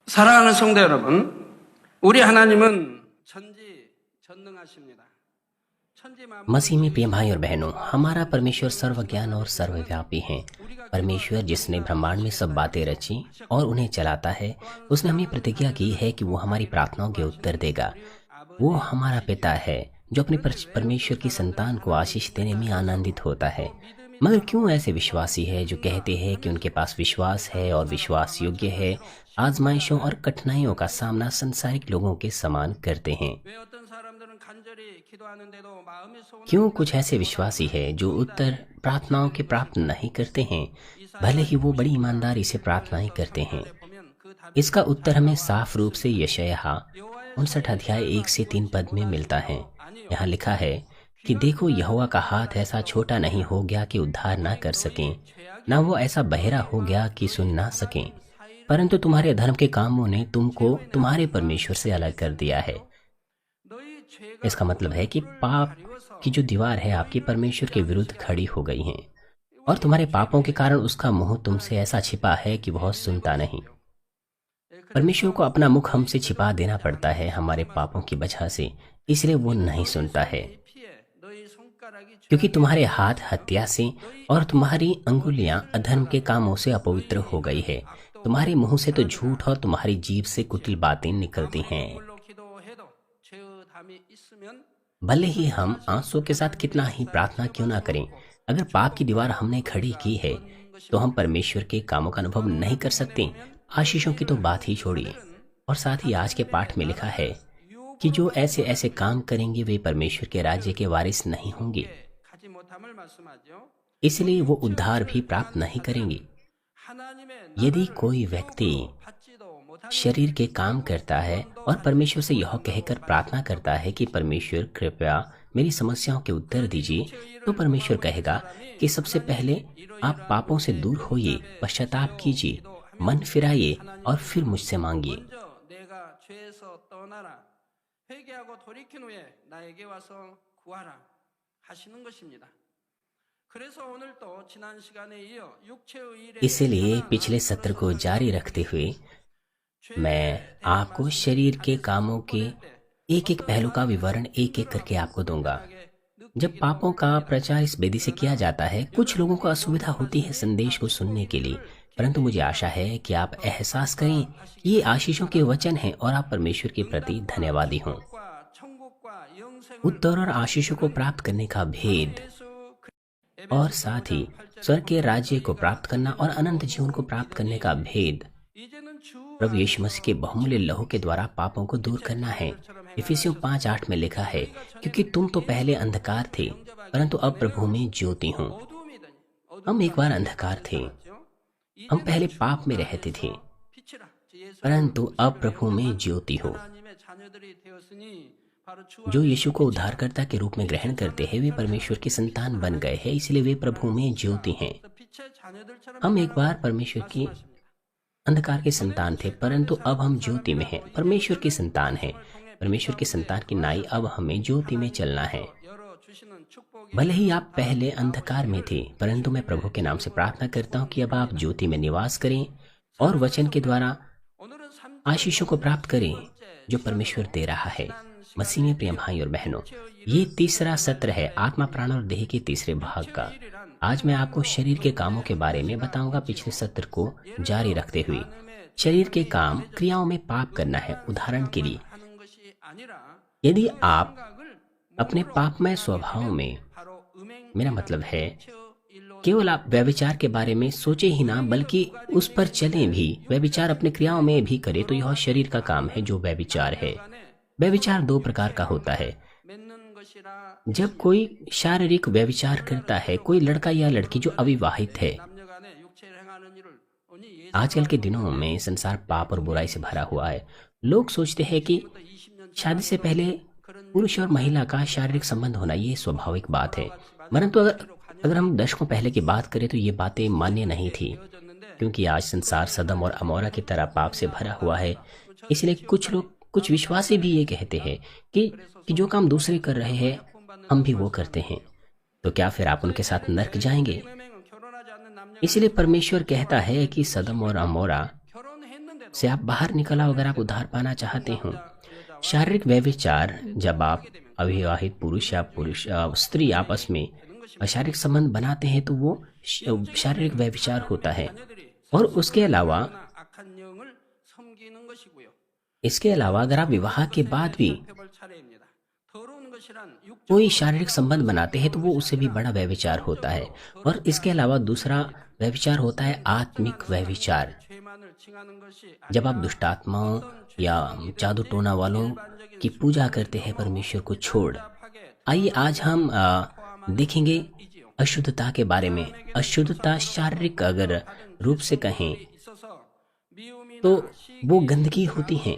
사랑하는 성도 여러분, 우리 하나님은 전지전능하십니다. मसीह में प्रिय भाई और बहनों, हमारा परमेश्वर सर्वज्ञान और सर्वव्यापी है। परमेश्वर जिसने ब्रह्मांड में सब बातें रची और उन्हें चलाता है, उसने हमें प्रतिज्ञा की है कि वो हमारी प्रार्थनाओं के उत्तर देगा। वो हमारा पिता है जो अपने परमेश्वर की संतान को आशीष देने में आनंदित होता है। मगर क्यों ऐसे विश्वासी है जो कहते हैं कि उनके पास विश्वास है और विश्वास योग्य है, आजमाइशों और कठिनाइयों का सामना संसारिक लोगों के समान करते हैं? क्यों कुछ ऐसे विश्वासी है जो उत्तर प्रार्थनाओं के प्राप्त नहीं करते हैं, भले ही वो बड़ी ईमानदारी से प्रार्थनाएं करते हैं? इसका उत्तर हमें साफ रूप से यशायाह 59 अध्याय 1 से 3 पद में मिलता है। यहाँ लिखा है कि देखो, यहोवा का हाथ ऐसा छोटा नहीं हो गया कि उद्धार ना कर सकें, ना वो ऐसा बहरा हो गया कि सुन ना सकें, परंतु तुम्हारे धर्म के कामों ने तुमको तुम्हारे परमेश्वर से अलग कर दिया है। इसका मतलब है कि पाप की जो दीवार है आपके परमेश्वर के विरुद्ध खड़ी हो गई है, और तुम्हारे पापों के कारण उसका मुंह तुमसे ऐसा छिपा है कि वह सुनता नहीं। परमेश्वर को अपना मुख हमसे छिपा देना पड़ता है हमारे पापों की वजह से, इसलिए वो नहीं सुनता है। क्योंकि तुम्हारे हाथ हत्या से और तुम्हारी अंगुलियां अधर्म के कामों से अपवित्र हो गई है। तुम्हारे मुंह से तो झूठ और तुम्हारी जीभ से कुटिल बातें निकलती हैं। भले ही हम आंसू के साथ कितना ही प्रार्थना क्यों ना करें, अगर पाप की दीवार हमने खड़ी की है तो हम परमेश्वर के कामों का अनुभव नहीं कर सकते। आशीषों की तो बात ही छोड़िए। और साथ ही आज के पाठ में लिखा है कि जो ऐसे ऐसे काम करेंगे वे परमेश्वर के राज्य के वारिस नहीं होंगे, इसलिए वो उद्धार भी प्राप्त नहीं करेंगे। यदि कोई व्यक्ति शरीर के काम करता है और परमेश्वर से यह कहकर प्रार्थना करता है कि परमेश्वर कृपया मेरी समस्याओं के उत्तर दीजिए, तो परमेश्वर कहेगा कि सबसे पहले आप पापों से दूर होइए, पश्चाताप कीजिए, मन फिराइए और फिर मुझसे मांगिए। इसलिए पिछले सत्र को जारी रखते हुए मैं आपको शरीर के कामों के एक एक पहलू का विवरण एक एक करके आपको दूंगा। जब पापों का प्रचार इस वेदी से किया जाता है, कुछ लोगों को असुविधा होती है संदेश को सुनने के लिए, परंतु मुझे आशा है कि आप एहसास करें ये आशीषों के वचन हैं और आप परमेश्वर के प्रति धन्यवादी हों। उत्तर और आशीषों को प्राप्त करने का भेद और साथ ही स्वर्ग के राज्य को प्राप्त करना और अनंत जीवन को प्राप्त करने का भेद प्रभु यीशु मसीह के बहुमूल्य लहू के द्वारा पापों को दूर करना है। इफिसियों 5:8 में लिखा है, क्योंकि तुम तो पहले अंधकार थे परंतु अब प्रभु में ज्योति हो। हम एक बार अंधकार थे, हम पहले पाप में रहते थे, परंतु अब प्रभु में ज्योति हो। जो यीशु को उद्धारकर्ता के रूप में ग्रहण करते हैं वे परमेश्वर की संतान बन गए हैं, इसलिए वे प्रभु में ज्योति हैं। हम एक बार परमेश्वर की अंधकार के संतान थे, परंतु अब हम ज्योति में हैं, परमेश्वर की संतान हैं। परमेश्वर की संतान की नाई अब हमें ज्योति में चलना है। भले ही आप पहले अंधकार में थे, परंतु मैं प्रभु के नाम से प्रार्थना करता हूं कि अब आप ज्योति में निवास करें और वचन के द्वारा आशीषों को प्राप्त करें जो परमेश्वर दे रहा है। मसीह में प्रिय भाई और बहनों, ये तीसरा सत्र है आत्मा, प्राण और देह के तीसरे भाग का। आज मैं आपको शरीर के कामों के बारे में बताऊंगा। पिछले सत्र को जारी रखते हुए शरीर के काम क्रियाओं में पाप करना है। उदाहरण के लिए, यदि आप अपने पापमय स्वभाव में, मेरा मतलब है केवल आप व्यभिचार के बारे में सोचे ही ना बल्कि उस पर चले भी, व्यभिचार अपने क्रियाओं में भी करे, तो यह शरीर का काम है जो व्यभिचार है। व्यभिचार 2 प्रकार का होता है। जब कोई शारीरिक व्यभिचार करता है, कोई लड़का या लड़की जो अविवाहित है। आजकल के दिनों में संसार पाप और बुराई से भरा हुआ है। लोग सोचते हैं कि शादी से पहले पुरुष और महिला का शारीरिक संबंध होना ये स्वाभाविक बात है, परंतु अगर हम दशकों पहले की बात करें तो ये बातें मान्य नहीं थी, क्योंकि आज संसार सदम और अमोरा की तरह पाप से भरा हुआ है। इसलिए कुछ विश्वासी भी ये कहते हैं कि जो काम दूसरे कर रहे हैं हम भी वो करते हैं, तो क्या फिर आप उनके साथ नर्क जाएंगे? इसलिए परमेश्वर कहता है कि सदम और अमोरा से आप बाहर निकल आओ अगर आप उद्धार पाना चाहते हो। शारीरिक व्यभिचार, जब आप अविवाहित पुरुष या स्त्री आपस में शारीरिक संबंध बनाते हैं तो वो शारीरिक व्यभिचार होता है। और इसके अलावा अगर आप विवाह के बाद भी कोई शारीरिक संबंध बनाते हैं तो वो उससे भी बड़ा व्यभिचार होता है। और इसके अलावा दूसरा व्यभिचार होता है आत्मिक व्यभिचार, जब आप दुष्टात्माओं या जादू टोना वालों की पूजा करते हैं परमेश्वर को छोड़। आइए आज हम देखेंगे अशुद्धता के बारे में। अशुद्धता शारीरिक अगर रूप से कहें तो वो गंदगी होती है।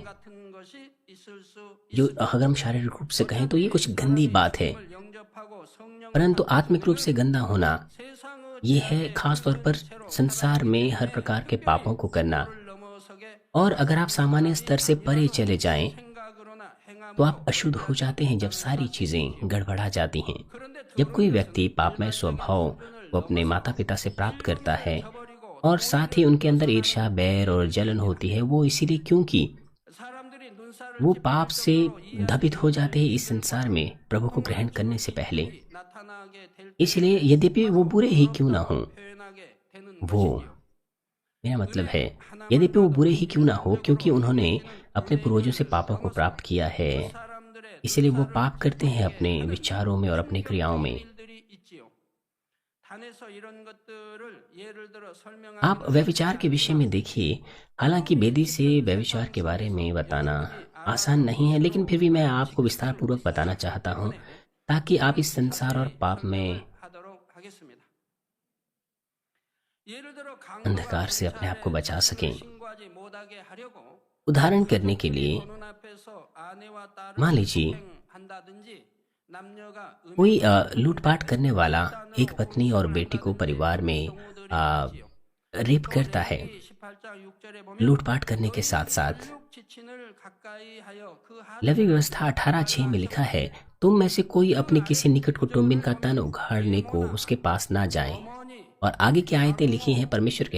जो अगर हम शारीरिक रूप से कहें तो ये कुछ गंदी बात है, परंतु आत्मिक रूप से गंदा होना ये है खास तौर पर संसार में हर प्रकार के पापों को करना। और अगर आप सामान्य स्तर से परे चले जाएं तो आप अशुद्ध हो जाते हैं जब सारी चीजें गड़बड़ा जाती हैं। जब कोई व्यक्ति पापमय स्वभाव वो अपने माता पिता से प्राप्त करता है और साथ ही उनके अंदर ईर्ष्या, बैर और जलन होती है, वो इसीलिए क्योंकि वो पाप से धपित हो जाते हैं इस संसार में प्रभु को ग्रहण करने से पहले। इसलिए यद्यपि वो बुरे ही क्यों ना हो, मेरा मतलब है यद्यपि वो बुरे ही क्यों ना हो, क्योंकि उन्होंने अपने पूर्वजों से पापों को प्राप्त किया है, इसलिए वो पाप करते हैं अपने विचारों में और अपनी क्रियाओं में। आप व्यभिचार के विषय में देखिए। हालांकि वेदी से व्यभिचार के बारे में बताना आसान नहीं है, लेकिन फिर भी मैं आपको विस्तार पूर्वक बताना चाहता हूँ ताकि आप इस संसार और पाप में अंधकार से अपने आप को बचा सकें। उदाहरण करने के लिए मान लीजिए कोई लूटपाट करने वाला एक पत्नी और बेटी को परिवार में रेप करता है। लूटपाट करने के साथ साथ लवी व्यवस्था 18:6 में लिखा है, तुम में से कोई अपने किसी निकट कुटुंबिन का तन उघाड़ने को उसके पास ना जाए। और आगे की आयतें लिखी हैं, परमेश्वर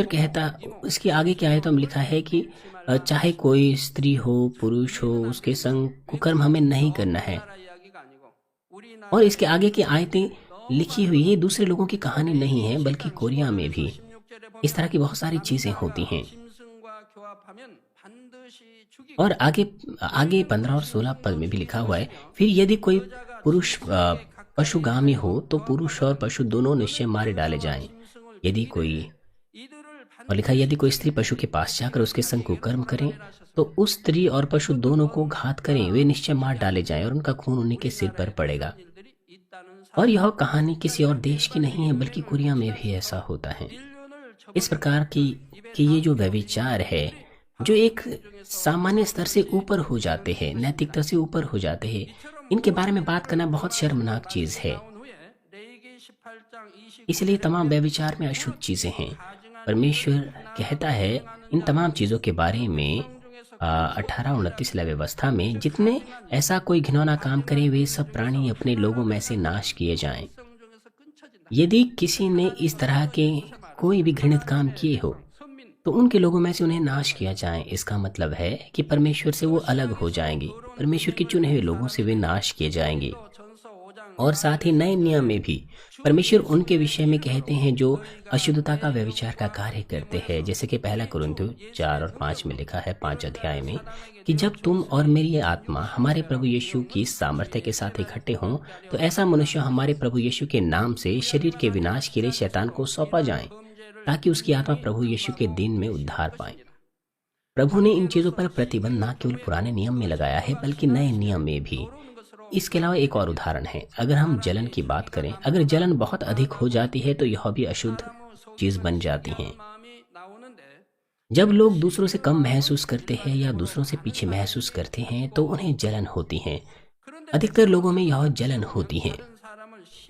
कहता इसके आगे की आयतों में लिखा है कि चाहे कोई स्त्री हो पुरुष हो उसके संग कुकर्म हमें नहीं करना है। और इसके आगे की आयतें लिखी हुई है, दूसरे लोगों की कहानी नहीं है, बल्कि कोरिया में भी इस तरह की बहुत सारी चीजें होती हैं। और आगे 15 और 16 पद में भी लिखा हुआ है, फिर यदि कोई पुरुष पशुगामी हो तो पुरुष और पशु दोनों निश्चय मारे डाले जाएं। यदि कोई स्त्री पशु के पास जाकर उसके संग कुकर्म करें तो उस स्त्री और पशु दोनों को घात करें, वे निश्चय मार डाले जाएं और उनका खून उन्हीं के सिर पर पड़ेगा। और यह कहानी किसी और देश की नहीं है, बल्कि कोरिया में भी ऐसा होता है। इस प्रकार की कि ये जो व्यभिचार है, जो एक सामान्य स्तर से ऊपर हो जाते हैं, नैतिकता से ऊपर हो जाते हैं, इनके बारे में बात करना बहुत शर्मनाक चीज है। इसलिए तमाम व्यभिचार में अशुद्ध चीजें हैं। परमेश्वर कहता है इन तमाम चीजों के बारे में 18:29 व्यवस्था में, जितने ऐसा कोई घिनौना काम करे वे सब प्राणी अपने लोगों में से नाश किए जाएं। यदि किसी ने इस तरह के कोई भी घृणित काम किए हो तो उनके लोगों में से उन्हें नाश किया जाए। इसका मतलब है कि परमेश्वर से वो अलग हो जाएंगे, परमेश्वर के चुने हुए लोगों से वे नाश किए जाएंगे। और साथ ही नए नियम में भी परमेश्वर उनके विषय में कहते हैं जो अशुद्धता का व्यभिचार का कार्य करते हैं, जैसे कि 1 कुरिन्थियों 4 और 5 में लिखा है, 5 अध्याय में, कि जब तुम और मेरी आत्मा हमारे प्रभु यीशु की सामर्थ्य के साथ इकट्ठे हों तो ऐसा मनुष्य हमारे प्रभु यीशु के नाम से शरीर के विनाश के लिए शैतान को सौंपा जाए, ताकि उसकी आत्मा प्रभु यीशु के दिन में उद्धार पाए। प्रभु ने इन चीजों पर प्रतिबंध न केवल पुराने नियम में लगाया है बल्कि नए नियम में भी। इसके अलावा एक और उदाहरण है, अगर हम जलन की बात करें, अगर जलन बहुत अधिक हो जाती है तो यह भी अशुद्ध चीज बन जाती है। जब लोग दूसरों से कम महसूस करते हैं या दूसरों से पीछे महसूस करते हैं तो उन्हें जलन होती है। अधिकतर लोगों में यह जलन होती है।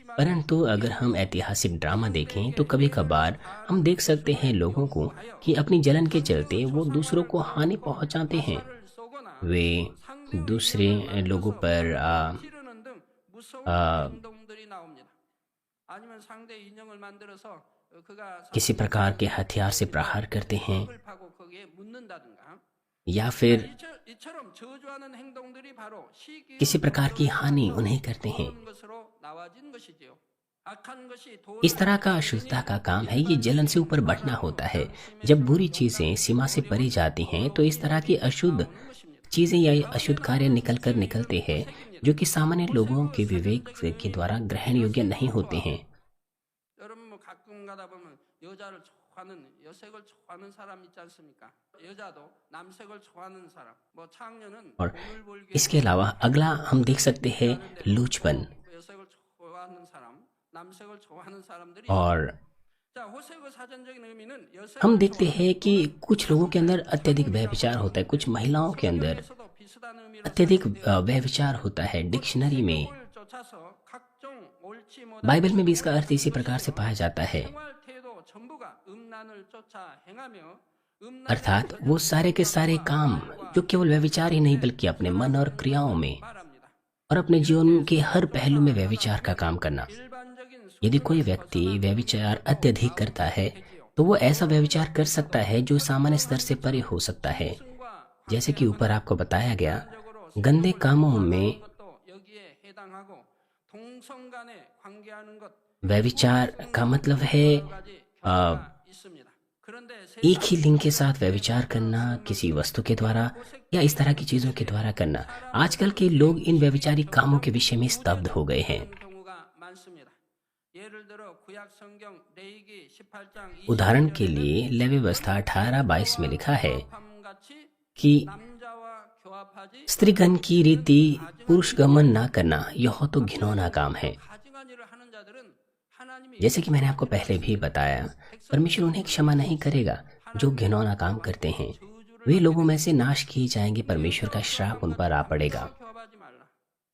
परंतु अगर हम ऐतिहासिक ड्रामा देखें तो कभी कभार हम देख सकते हैं लोगों को कि अपनी जलन के चलते वो दूसरों को हानि पहुंचाते हैं। वे दूसरे लोगों पर किसी प्रकार के हथियार से प्रहार करते हैं 을 파고 거기에 묻는다든가 या फिर 이처럼 저주하는 행동들이 바로 किसी प्रकार की हानि उन्हें करते हैं। 시기로운 것으로 나와진 것이지요. 악한 것이 इस तरह का अशुद्धता का काम है, ये जलन से ऊपर बढ़ना होता है। जब बुरी चीजें सीमा से परे जाती हैं तो इस तरह की अशुद्ध चीजें या अशुद्ध कार्य निकलते हैं जो कि सामान्य लोगों के विवेक के द्वारा ग्रहण योग्य नहीं होते हैं। 여러분 뭐 가끔 가다 보면 여자를 좋아하는 여색을 좋아하는 사람 있지 않습니까? 여자도 남색을 좋아하는 사람. 뭐 창녀는 और 돈을 벌기 इसके अलावा अगला हम देख सकते हैं लूचपन। 여색을 좋아하는 사람, 남색을 좋아하는 사람들이 और 자, 호세의 사전적인 의미는 여색을 हम देखते हैं कि कुछ लोगों के अंदर अत्यधिक व्यभिचार होता है, कुछ महिलाओं के अंदर 좋아해서도 비슷한 의미로 अत्यधिक व्यभिचार होता है। डिक्शनरी में, 을 쫓아서 각종 옳지 못한 बाइबल में भी इसका अर्थ इसी प्रकार से पाया जाता है, 생활 태도 전부가 음란을 쫓아 행하며 음란 अर्थात वो सारे के सारे काम जो केवल व्यभिचार ही नहीं बल्कि अपने मन और क्रियाओं में 말합니다. और अपने जीवन के हर पहलू में व्यभिचार का काम करना। 일반적인 यदि कोई व्यक्ति व्यभिचार अत्यधिक करता है तो वो ऐसा व्यभिचार कर सकता है जो सामान्य स्तर से परे हो सकता है। 수과 जैसे कि ऊपर आपको बताया गया, गंदे कामों में 것도 여기에 해당하고 동성 간에 관계하는 것 व्यभिचार का मतलब है 가지 आ, 있습니다. 그런데 एक ही लिंग के साथ व्यभिचार करना, किसी वस्तु के द्वारा या इस तरह की चीजों के द्वारा करना। आजकल के लोग इन व्यभिचारी कामों के विषय में स्तब्ध हो गए हैं। 경우가 많습니다. 예를 들어 구약 성경 레위기 18장 उदाहरण के लिए लेवी व्यवस्था 18:22 में लिखा है 같이 कि 남자와 교합하지 स्त्रीगण की रीति पुरुष गमन ना करना यह तो घिनौना काम है। 가증한 일을 하는 자들은 하나님이 जैसे कि मैंने आपको पहले भी बताया, परमेश्वर उन्हें क्षमा नहीं करेगा जो घिनौना काम करते हैं। वे लोगों में से नाश किए जाएंगे, परमेश्वर का श्राप उन पर आ पड़ेगा। 교합하지 말라.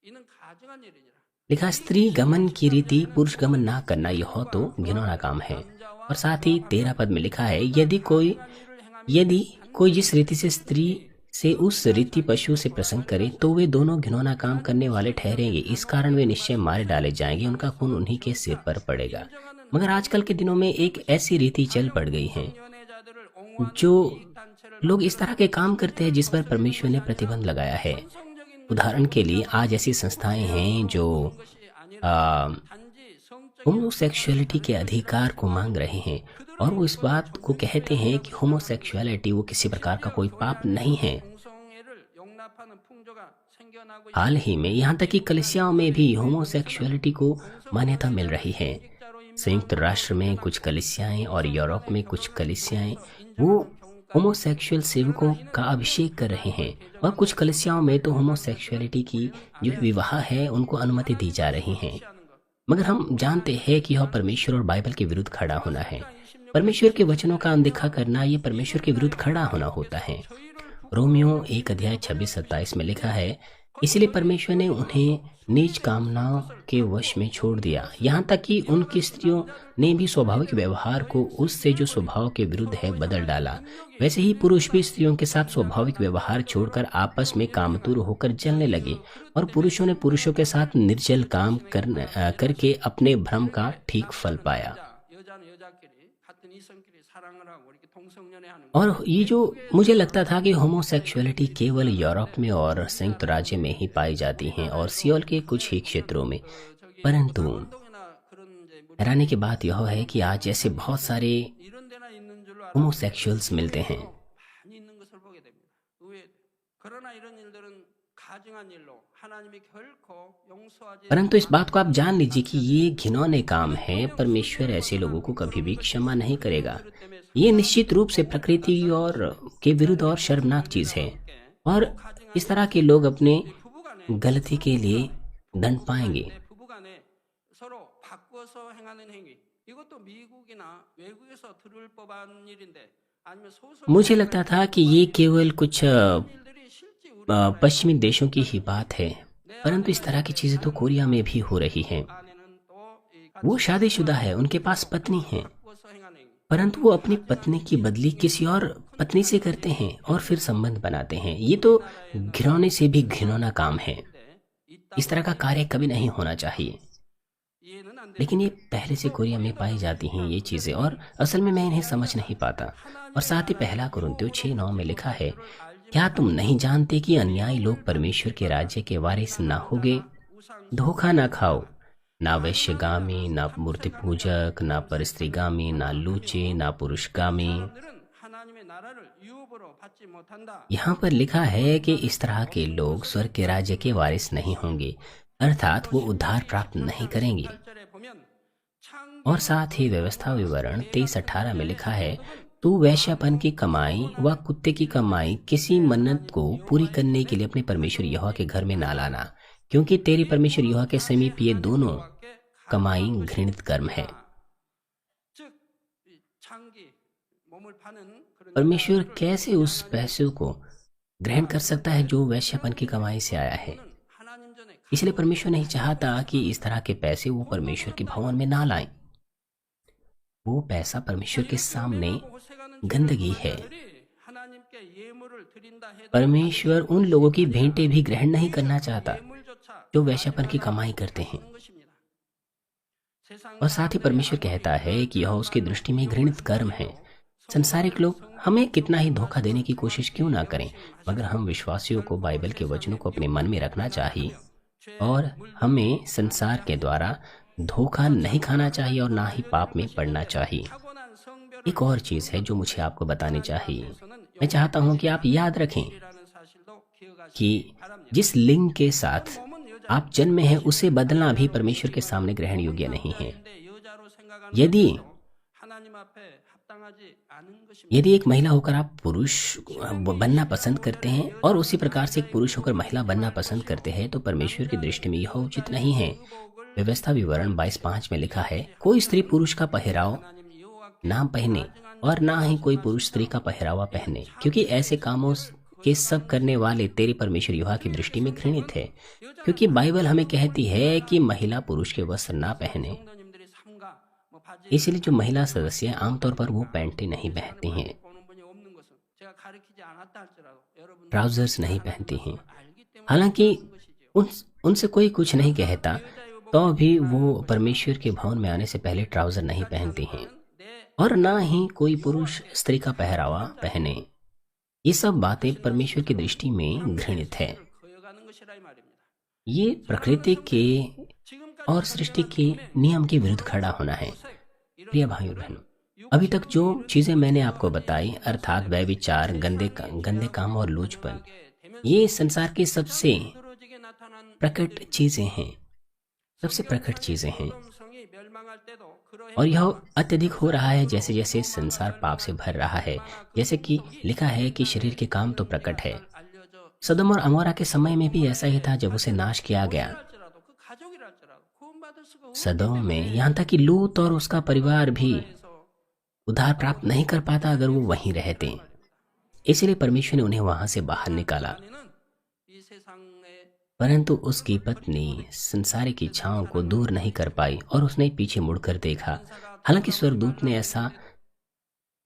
이는 가증한 일이니라. लिखा, स्त्री गमन की रीति पुरुष गमन ना करना यह तो घिनौना काम है। और साथ ही 13 पद में लिखा है, यदि कोई जिस रीति से स्त्री से उस रीति पशु से प्रसंग करे तो वे दोनों घिनौना काम करने वाले ठहरेंगे। इस कारण वे निश्चय मारे डाले जाएंगे, उनका खून उन्हीं के सिर पर पड़ेगा। मगर आजकल के दिनों में एक ऐसी रीति चल पड़ गई है 연애자들을 옹호하는 जो 단체를 लोग इस तरह के काम करते हैं जिस पर परमेश्वर ने प्रतिबंध लगाया है। 성적인 उदाहरण के लिए आज ऐसी संस्थाएं हैं जो 것이 아니라 단지 성적인 होमोसेक्सुअलिटी के अधिकार को मांग रहे हैं और वो इस बात को कहते हैं कि होमोसेक्सुअलिटी वो किसी प्रकार का कोई पाप नहीं है। 동성애를 용납하는 풍조가 생겨나고 हाल ही में यहाँ तक कि कलीसियाओं में भी होमोसेक्सुअलिटी को मान्यता मिल रही है। संयुक्त राष्ट्र में कुछ कलीसियाएं और यूरोप में कुछ कलीसियाएं वो होमोसेक्सुअल सेवकों का अभिषेक कर रहे हैं और कुछ कलीसियाओं में तो होमोसेक्सुअलिटी की जो विवाह है उनको अनुमति दी जा रही है। मगर हम जानते हैं कि यह परमेश्वर और बाइबल के विरुद्ध खड़ा होना है। परमेश्वर के वचनों का अनदेखा करना ये परमेश्वर के विरुद्ध खड़ा होना होता है। रोमियो 1:26-27 में लिखा है, इसलिए परमेश्वर ने उन्हें नीच कामनाओं के वश में छोड़ दिया, यहाँ तक कि उनकी स्त्रियों ने भी स्वाभाविक व्यवहार को उससे जो स्वभाव के विरुद्ध है बदल डाला। वैसे ही पुरुष भी स्त्रियों के साथ स्वाभाविक व्यवहार छोड़कर आपस में कामतुर होकर जलने लगे और पुरुषों ने पुरुषों के साथ निर्जल काम करके अपने भ्रम का ठीक फल पाया। 여자는 여자끼리 같은 이성끼리 사랑을 하고 이렇게 동성연애하는 और ये जो मुझे लगता था कि होमोसेक्सुअलिटी केवल यूरोप में और संयुक्त राज्य में ही पाई जाती हैं और सियोल के कुछ ही क्षेत्रों में, परंतु 운동이나 그런 이제 뭐 हैरानी की बात यह है कि आज ऐसे बहुत सारे 이런 데나 있는 줄로 알아 होमोसेक्सुअल्स मिलते हैं। 많이 있는 것을 보게 됩니다. 왜 그러나 이런 일들은 가증한 일로 하나님이 결코 용서하지 परंतु इस बात को आप जान लीजिए कि ये घिनौने काम है। परमेश्वर ऐसे लोगों को कभी भी क्षमा नहीं करेगा। ये निश्चित रूप से प्रकृति और के विरुद्ध और शर्मनाक चीज है और इस तरह के लोग अपने 부부간에 गलती के लिए दंड पाएंगे। 부부간에 서로 바꾸어서 행하는 행위 이것도 미국이나 외국에서 들을 법한 일인데 아니면 소설 मुझे लगता था कि ये केवल कुछ 일들이 실제 우리 पश्चिमी देशों की ही बात है, परंतु इस तरह की चीजें तो कोरिया में भी हो रही हैं। 안에는 또이 वो शादीशुदा है, उनके पास पत्नी है, 바꾸어서 행하는 행위 परंतु वो अपनी पत्नी की बदली किसी और पत्नी से करते हैं और फिर संबंध बनाते हैं। ये तो घिनौने से भी घिनौना काम है। इस तरह का कार्य कभी नहीं होना चाहिए। 이해는 안 लेकिन ये 되지만 पहले से कोरिया में पाई जाती हैं ये चीज़ें, और असल में मैं इन्हें समझ नहीं पाता। और साथ ही पहला कुरिन्थियों 6:9 में लिखा है, क्या तुम नहीं जानते कि अन्यायी लोग परमेश्वर के राज्य के वारिस ना होगे? धोखा ना खाओ, ना वैश्यगामी, ना मूर्ति पूजक, ना परस्त्रीगामी, ना लूचे, ना पुरुषगामी। 사람들은 하나님의 나라를 유업으로 받지 못한다. यहाँ पर लिखा है कि इस तरह के लोग स्वर्ग के राज्य के वारिस नहीं होंगे, अर्थात वो उद्धार प्राप्त नहीं करेंगे। 8절에 보면 और साथ ही व्यवस्था विवरण 23:18 में लिखा है, तू वैश्यापन की कमाई व कुत्ते की कमाई किसी मन्नत को पूरी करने के लिए अपने परमेश्वर यहोवा के घर में ना लाना, क्योंकि तेरे परमेश्वर यहोवा के समीप ये दोनों कमाई घृणित कर्म है। 즉 창기 몸을 파는 그런 परमेश्वर कैसे उस पैसे को ग्रहण कर सकता है जो वैश्यापन की कमाई से आया है? 하나님 전에 इसलिए परमेश्वर नहीं चाहता कि इस तरह के पैसे वो परमेश्वर के भवन में ना लाएं। वो पैसा परमेश्वर के सामने गंदगी है। 하나님께 예물을 드린다 해도 परमेश्वर उन लोगों की भेंटें भी ग्रहण नहीं करना चाहता 예물조차 जो वैश्यापन की कमाई करते हैं। 하는 것입니다. 세상 और साथ ही परमेश्वर कहता है कि यह उसकी दृष्टि में घृणित कर्म है। संसारिक लोग हमें कितना ही धोखा देने की कोशिश क्यों ना करें, मगर हम विश्वासियों को बाइबल के वचनों को अपने मन में रखना चाहिए और हमें संसार के द्वारा धोखा नहीं खाना चाहिए और ना ही पाप में पड़ना चाहिए। 타고난 성별을 एक और चीज़ है जो मुझे आपको बतानी चाहिए। मैं चाहता हूं कि आप याद रखें 이라는 사실도 기억하시기 कि 바랍니다. जिस लिंग के साथ 몸은 여자 आप जन्मे हैं उसे बदलना भी परमेश्वर के सामने ग्रहण योग्य नहीं है। 근데 여자로 생각하는 यदि 것도 하나님 앞에 합당하지 않은 것입니다. यदि एक महिला होकर आप पुरुष बनना पसंद करते हैं और उसी प्रकार से एक पुरुष होकर महिला बनना पसंद करते हैं तो परमेश्वर की दृष्टि में यह उचित नहीं है। व्यवस्था विवरण 22:5 में लिखा है, कोई स्त्री पुरुष का पहराव 하나님 여호와께 ना पहने और ना ही कोई पुरुष स्त्री का पहरावा पहने, क्योंकि ऐसे कामों के सब करने वाले तेरे परमेश्वर यहोवा की दृष्टि में घृणित है। क्योंकि बाइबल हमें कहती है कि महिला पुरुष के वस्त्र ना पहने, 성도님들이 삼가 뭐 바지 इसलिए जो महिला सदस्य आमतौर पर वो पैंटें नहीं पहनती हैं, 보는 분이 없는 것은 제가 가르치지 않았다 할지라도 여러분 ट्राउजर्स नहीं पहनती हैं। 알기 때문에 हालांकि 그런 것이지요. उनसे कोई कुछ नहीं कहता, तो भी वो परमेश्वर के भवन में आने से पहले ट्राउजर नहीं पहनती हैं 내 और ना ही कोई पुरुष स्त्री का पहरावा पहने। ये सब बातें परमेश्वर की दृष्टि में घृणित है। 거여가는 것이라 이 말입니다. ये प्रकृति के 지금까지 और सृष्टि के नियम के विरुद्ध खड़ा होना है। प्रिय भाइयों बहनों, अभी तक जो चीजें मैंने आपको बताई, अर्थात व्यभिचार, गंदे काम और लूचपन, ये संसार की सबसे 드러지게 나타난 प्रकट चीजें हैं, सबसे प्रकट चीजें हैं। 성이 멸망할 때도 그러한 और यह अत्यधिक हो रहा है जैसे जैसे संसार पाप से भर रहा है। जैसे कि लिखा है कि शरीर के काम तो प्रकट है। 알려져 सदोम और अमोरा के समय में भी ऐसा ही था जब उसे नाश किया गया। 할지라도 그 가족이랄지라도 구원받을 수가 없는 सदोम में यहाँ तक कि लूत और उसका परिवार भी 데서 उद्धार प्राप्त नहीं कर पाता अगर वो वहीं रहते। इसलिए परमेश्वर ने उन्हें वहां से बाहर निकाला। 아내는 이 세상에 परंतु उसकी पत्नी संसारिक इच्छाओं को दूर नहीं कर पाई और उसने पीछे मुड़कर देखा। हालांकि स्वर्गदूत ने ऐसा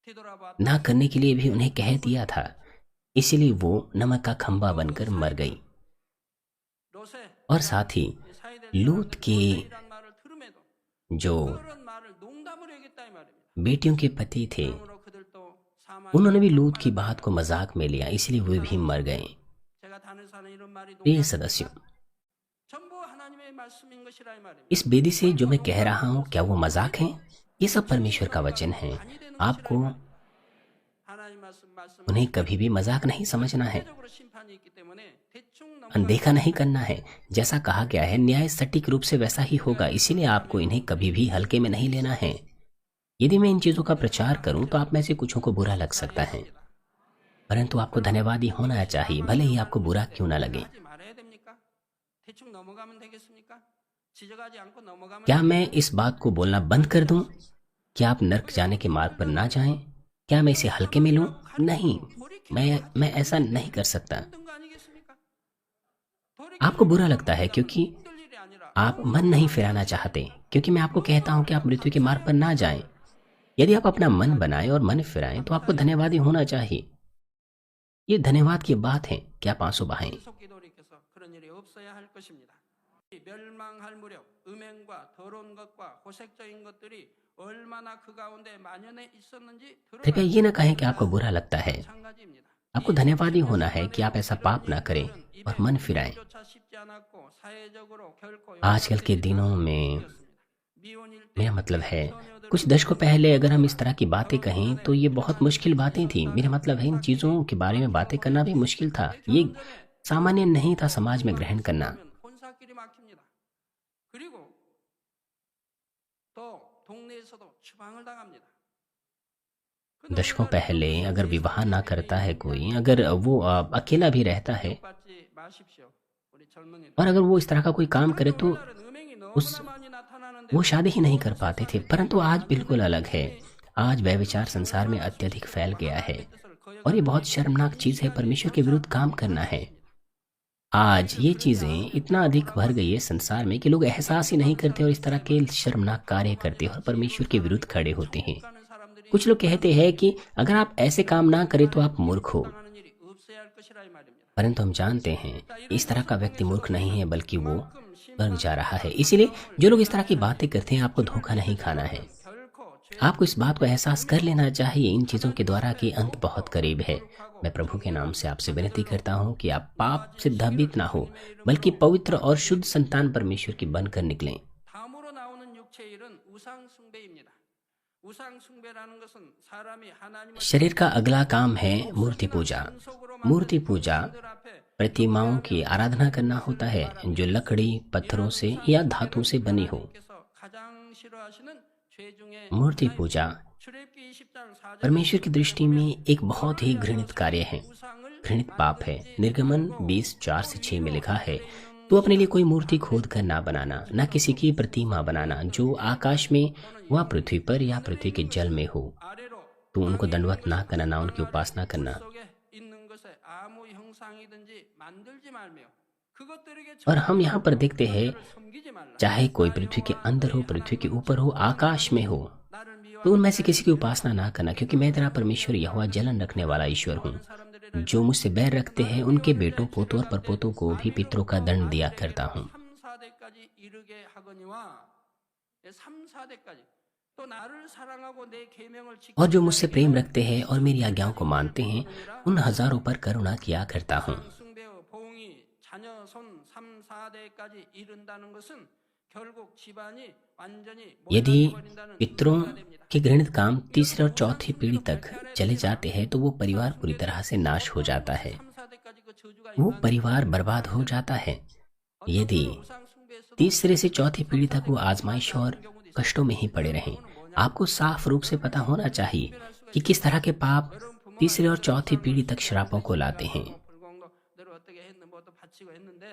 뒤돌아봐 ना करने के लिए भी उन्हें कह दिया था, इसलिए वो नमक का खंभा बनकर मर गई। 롯의 और साथ ही 사이들 लूत के 이란 말을 들음에도 जो 그런 말을 농담으로 여겼다 이 말입니다. बेटियों के पति थे, 그러므로 그들도 사망 उन्होंने भी लूत की बात को मजाक में लिया, इसलिए वे भी मर गए। 제가 다른 사람 이런 말이 प्रिय 농담 सदस्यों, 전부 하나님의 말씀인 것이라 이 말입니다. इस बेदी से जो मैं कह रहा हूँ, क्या वो मजाक है? ये सब परमेश्वर का वचन है। आपको 하나님 말씀 उन्हें कभी भी मजाक नहीं समझना है, 적으로 심판이 있기 때문에 대충 अनदेखा नहीं करना है। जैसा कहा गया है, न्याय सटीक रूप से वैसा ही होगा, इसीलिए आपको इन्हें कभी भी हल्के में नहीं लेना है। यदि मैं इन चीजों का प्रचार करूं तो आप में से कुछों को बुरा लग सकता है, परंतु आपको धन्यवादी होना चाहिए, भले ही आपको बुरा क्यों ना लगे। 하지 말아야 됩니까? 대충 넘어가면 되겠습니까? 지적하지 않고 넘어가면 क्या मैं इस बात को बोलना बंद कर दूं कि आप नर्क जाने के मार्ग पर ना जाएं? क्या मैं इसे हल्के में लूं? नहीं, मैं ऐसा नहीं कर सकता। 힘든 거 아니겠습니까? आपको बुरा लगता है क्योंकि 힘들 일이 아니라 आप मन नहीं फिराना चाहते, क्योंकि मैं आपको कहता हूं कि आप मृत्यु के मार्ग पर ना जाएं। यदि आप अपना मन बनाएं और मन फिराएं तो आपको धन्यवादी होना चाहिए। ये धन्यवाद की बात है कि आप आंसू बहाएं। 속기 돌이켜서 그런 일이 없어야 할 것입니다. 멸망할 무렵 음행과 더러운 것과 호색적인 것들이 얼마나 그 가운데 만연해 있었는지 कृपया ये न कहें कि आपको बुरा लगता है। 마찬가지입니다. आपको धन्यवादी होना है कि आप ऐसा पाप ना करें और मन फिराएं। आजकल के दिनों में मेरा मतलब है कुछ दशकों पहले अगर हम इस तरह की बातें कहें तो ये बहुत मुश्किल बातें थी। मेरा मतलब है इन चीज़ों के बारे में बातें करना भी मुश्किल था। ये सामान्य नहीं था समाज में ग्रहण करना। 혼사끼리 막힙니다. 그리고 또 동네에서도 추방을 당합니다. दशकों पहले अगर विवाह ना करता है कोई, अगर वो अकेला भी रहता है 받지 마십시오. 우리 젊은이들. और अगर वो इस तरह का कोई काम करे तो 오늘날은 음행이 उस 너무나 많이 나타나는데 वो शादी ही नहीं कर पाते थे। परंतु आज बिल्कुल अलग है। आज वह विचार संसार में अत्यधिक फैल गया है और ये बहुत शर्मनाक चीज़ है। परमेश्वर के विरुद्ध काम करना है। आज ये चीज़ें इतना अधिक भर गई है संसार में कि लोग एहसास ही नहीं करते और इस तरह के शर्मनाक कार्य करते हैं और परमेश्वर के विरुद्ध खड़े होते हैं। 하는 사람들이 कुछ लोग कहते हैं कि अगर आप ऐसे काम ना करें तो आप मूर्ख हो। 당하는 일이 없어야 할 것이라 이 말입니다. परंतु हम जानते हैं इस तरह का व्यक्ति मूर्ख नहीं है बल्कि वो वर्ग जा रहा है। इसीलिए जो लोग इस तरह की बातें करते हैं आपको धोखा नहीं खाना है। 결코 죄 आपको इस बात को एहसास कर लेना चाहिए इन चीज़ों के द्वारा कि अंत बहुत करीब है। मैं प्रभु के नाम से आपसे विनती करता हूँ कि आप पाप से भयभीत ना हो बल्कि पवित्र और शुद्ध संतान परमेश्वर की बनकर निकलें। 다음으로 나오는 육체의 일은 우상 숭배입니다. 우상 숭배라는 것은 사람이 하나님을 शरीर का अगला काम है मूर्ति पूजा। मूर्ति पूजा 들 앞에 प्रतिमाओं की आराधना करना होता है जो लकड़ी, पत्थरों से या धातु से बनी हो। 께서 가장 싫어하시는 죄 중에 मूर्ति पूजा 출애굽기 20장 4절 परमेश्वर की दृष्टि में एक बहुत ही घृणित कार्य है, 우상을 घृणित पाप है। निर्गमन 20:4-6 में लिखा है, तो अपने लिए कोई मूर्ति खोद कर ना बनाना, न किसी की प्रतिमा बनाना जो आकाश में व पृथ्वी पर या पृथ्वी के जल में हो। 아래로 तो उनको दंडवत ना करना, ना उनकी उपासना करना। 속에 있는 것에 아무 형상이든지 만들지 말며 그것들에게 और हम यहाँ पर देखते हैं 섬기지 말라. चाहे कोई पृथ्वी के अंदर हो, पृथ्वी के ऊपर हो, आकाश में हो, 나를 미워하는 तो उनमें से किसी की उपासना ना करना, क्योंकि मैं तेरा परमेश्वर यहोवा जलन रखने वाला ईश्वर हूँ। 사람들을 जो मुझसे बैर रखते हैं उनके बेटों, पोतों और परपोतों को भी पितरों का दंड दिया करता हूँ। 3-4대까지 이르게 하거니와 3-4대까지 또 나를 사랑하고 내 계명을 지키는 और जो मुझसे प्रेम रखते हैं और मेरी आज्ञाओं को मानते हैं उन हजारों पर करुणा किया करता हूँ। 숭배의 보응이 자녀 손 3-4대까지 이른다는 것은 결국 집안이 완전히 यदि 몰락해버린다는 पितरों 의미가 됩니다. के घृणित काम तीसरे और चौथी पीढ़ी तक चले जाते हैं तो वो परिवार पूरी तरह से नाश हो जाता है, 3-4대까지 그 저주가 वो परिवार बर्बाद हो जाता है। यदि 우상 숭배에서도 तीसरे से चौथी पीढ़ी तक वो आजमाइश और कष्टों में ही पड़े रहें। आपको साफ रूप से पता होना चाहिए कि किस तरह के पाप तीसरे और चौथी पीढ़ी तक श्रापों को लाते हैं। 불공한 거대로 어떻게 했는 뭐도 바치고 했는데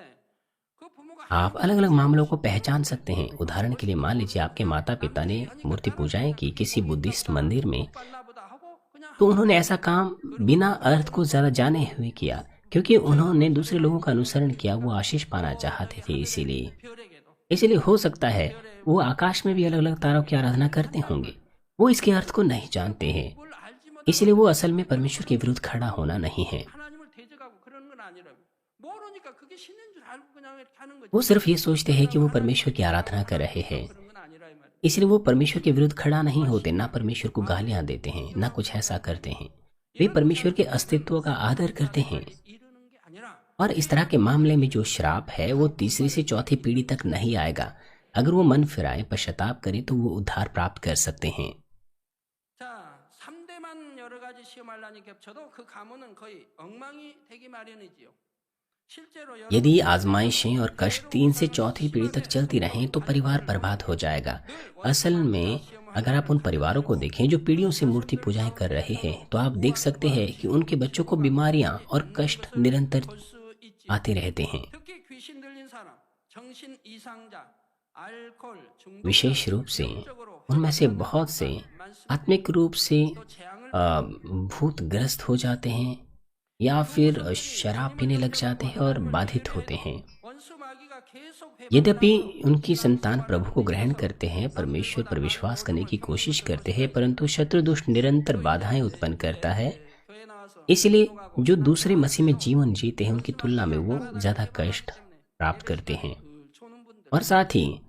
그 부모가 आप अलग अलग मामलों को पहचान सकते हैं। उदाहरण के लिए मान लीजिए आपके माता पिता ने मूर्ति पूजाएं की किसी बुद्धिस्ट मंदिर में, 빨라보다 하고 그냥 तो उन्होंने ऐसा काम बिना अर्थ को ज्यादा जाने हुए किया, क्योंकि उन्होंने दूसरे लोगों का अनुसरण किया। वो आशीष पाना चाहते थे। इसीलिए हो सकता है वो आकाश में भी अलग अलग तारों की आराधना करते होंगे। वो इसके अर्थ को नहीं जानते हैं, 뭘 알지 못하고 इसलिए वो असल में परमेश्वर के विरुद्ध खड़ा होना नहीं है। 하나님을 대적하고 그러는 건 아니라고. 모르니까 그게 신인 줄 알고 그냥 이렇게 하는 거지. वो सिर्फ ये सोचते हैं कि वो परमेश्वर की आराधना कर रहे हैं, 그런 건 아니라 이 말이야. इसलिए वो परमेश्वर के विरुद्ध खड़ा नहीं होते, ना परमेश्वर को गालियां देते हैं, ना कुछ ऐसा करते हैं। वे परमेश्वर के अस्तित्व का आदर करते हैं। 이르는 게 아니라 और इस तरह के मामले में जो श्राप है वो तीसरी से चौथी पीढ़ी तक नहीं आएगा। अगर वो मन फिराए, पश्चाताप करे, तो वो उद्धार प्राप्त कर सकते हैं। 자, 3대만 여러 가지 시험하려니 겹쳐도 그 가문은 거의 엉망이 되기 마련이지요. 실제로 여러 यदि आजमाइशें और कष्ट 3 से चौथी पीढ़ी तक चलती रहें तो परिवार बर्बाद हो जाएगा। असल में अगर आप उन परिवारों को देखें जो पीढ़ियों से मूर्ति पूजाएं कर रहे हैं, तो आप देख सकते हैं कि उनके बच्चों को बीमारियां और कष्ट निरंतर 볼수 있지. आते रहते हैं। 특히 귀신 들린 사람, 정신 이상자, 알코올 중독 विशेष रूप से उनमें से बहुत से आत्मिक रूप से 재앙을 भूतग्रस्त हो जाते हैं या फिर शराब पीने लग जाते हैं और बाधित होते हैं। 원수 마귀가 계속 यद्यपि उनकी संतान प्रभु को ग्रहण करते हैं, परमेश्वर पर विश्वास करने की कोशिश करते हैं, परंतु शत्रु दुष्ट निरंतर बाधाएं उत्पन्न करता है। 교회 나와서 इसलिए जो दूसरे मसीह में जीवन जीते हैं उनकी तुलना में वो ज्यादा कष्ट प्राप्त करते हैं। 그 초는 분들 और साथ ही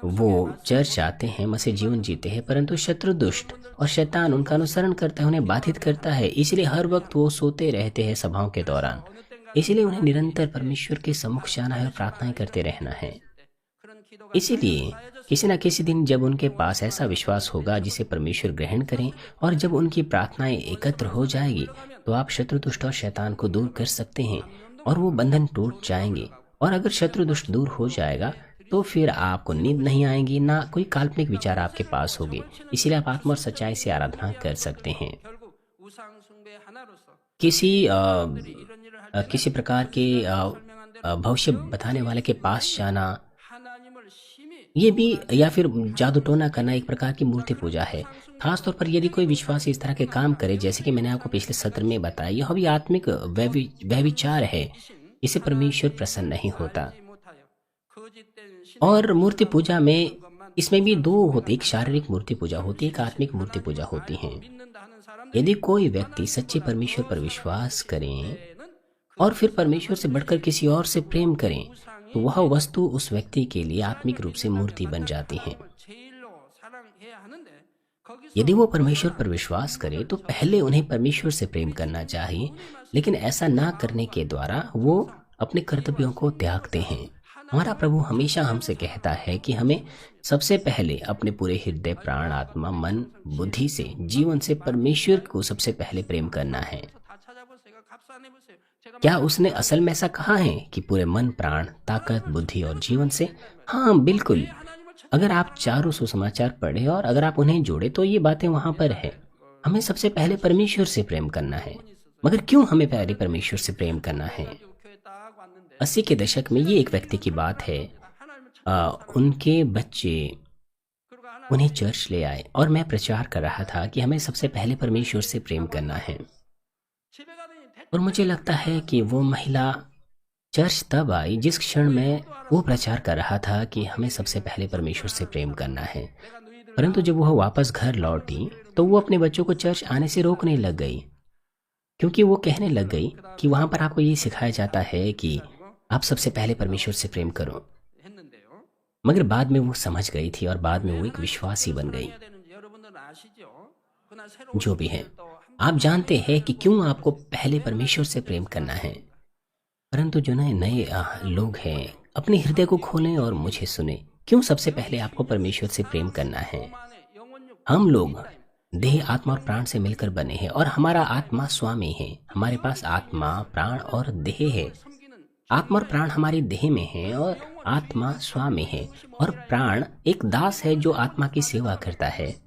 वो चर्च आते हैं, मसीह जीवन जीते हैं, परंतु शत्रु दुष्ट और शैतान उनका अनुसरण करता है, उन्हें बाधित करता है। इसलिए हर वक्त वो सोते रहते हैं सभाओं के दौरान। इसलिए उन्हें निरंतर परमेश्वर के सम्मुख जाना है और प्रार्थनाएं करते रहना है। इसीलिए किसी न किसी दिन जब उनके पास ऐसा विश्वास होगा जिसे परमेश्वर ग्रहण करें, और जब उनकी प्रार्थनाएं एकत्र हो जाएगी, तो आप शत्रु दुष्ट और शैतान को दूर कर सकते हैं और वो बंधन टूट जाएंगे। और अगर शत्रु दुष्ट दूर हो जाएगा तो फिर आपको नींद नहीं आएगी, ना कोई काल्पनिक विचार आपके पास होंगे। इसीलिए आप आत्मा और सच्चाई से आराधना कर सकते हैं। किसी प्रकार के भविष्य बताने वाले के पास जाना, ये भी, या फिर जादू टोना करना एक प्रकार की मूर्ति पूजा है। खासतौर पर यदि कोई विश्वासी इस तरह के काम करे, जैसे कि मैंने आपको पिछले सत्र में बताया, यह भी आत्मिक व्यभिचार है। इसे परमेश्वर प्रसन्न नहीं होता। और मूर्ति पूजा में इसमें भी दो होती, एक शारीरिक मूर्ति पूजा होती है, एक आत्मिक मूर्ति पूजा होती है। यदि कोई व्यक्ति सच्चे परमेश्वर पर विश्वास करें और फिर परमेश्वर से बढ़कर किसी और से प्रेम करें, तो वह वस्तु उस व्यक्ति के लिए आत्मिक रूप से मूर्ति बन जाती है। यदि वो परमेश्वर पर विश्वास करे तो पहले उन्हें परमेश्वर से प्रेम करना चाहिए, लेकिन ऐसा ना करने के द्वारा वो अपने कर्तव्यों को त्यागते हैं। हमारा प्रभु हमेशा हमसे कहता है कि हमें सबसे पहले अपने पूरे हृदय, प्राण, आत्मा, मन, बुद्धि से, जीवन से परमेश्वर को सबसे पहले प्रेम करना है। क्या उसने असल में ऐसा कहा है कि पूरे मन, प्राण, ताकत, बुद्धि और जीवन से? हाँ, बिल्कुल। अगर आप चारों सुसमाचार पढ़े और अगर आप उन्हें जोड़े तो ये बातें वहां पर है। हमें सबसे पहले परमेश्वर से प्रेम करना है। मगर क्यों हमें पहले परमेश्वर से प्रेम करना है? 80 के दशक में ये एक व्यक्ति की बात है। उनके बच्चे उन्हें चर्च ले आए और मैं प्रचार कर रहा था कि हमें सबसे पहले परमेश्वर से प्रेम करना है। और मुझे लगता है कि वो महिला चर्च तब आई जिस क्षण में वो प्रचार कर रहा था कि हमें सबसे पहले परमेश्वर से प्रेम करना है। परंतु जब वह वापस घर लौटी तो वो अपने बच्चों को चर्च आने से रोकने लग गई, क्योंकि वो कहने लग गई कि वहां पर आपको ये सिखाया जाता है कि आप सबसे पहले परमेश्वर से प्रेम करो। मगर बाद में वो समझ गई थी और बाद में वो एक विश्वासी बन गई। जो भी है, आप जानते हैं कि क्यों आपको पहले परमेश्वर से प्रेम करना है। परंतु जो नए लोग हैं, अपने हृदय को खोलें और मुझे सुने। क्यों सबसे पहले आपको परमेश्वर से प्रेम करना है? हम लोग देह, आत्मा और प्राण से मिलकर बने हैं और हमारा आत्मा स्वामी है। हमारे पास आत्मा, प्राण और देह है। आत्मा और प्राण हमारी देह में है और आत्मा स्वामी है, और प्राण एक दास है जो आत्मा की सेवा करता है,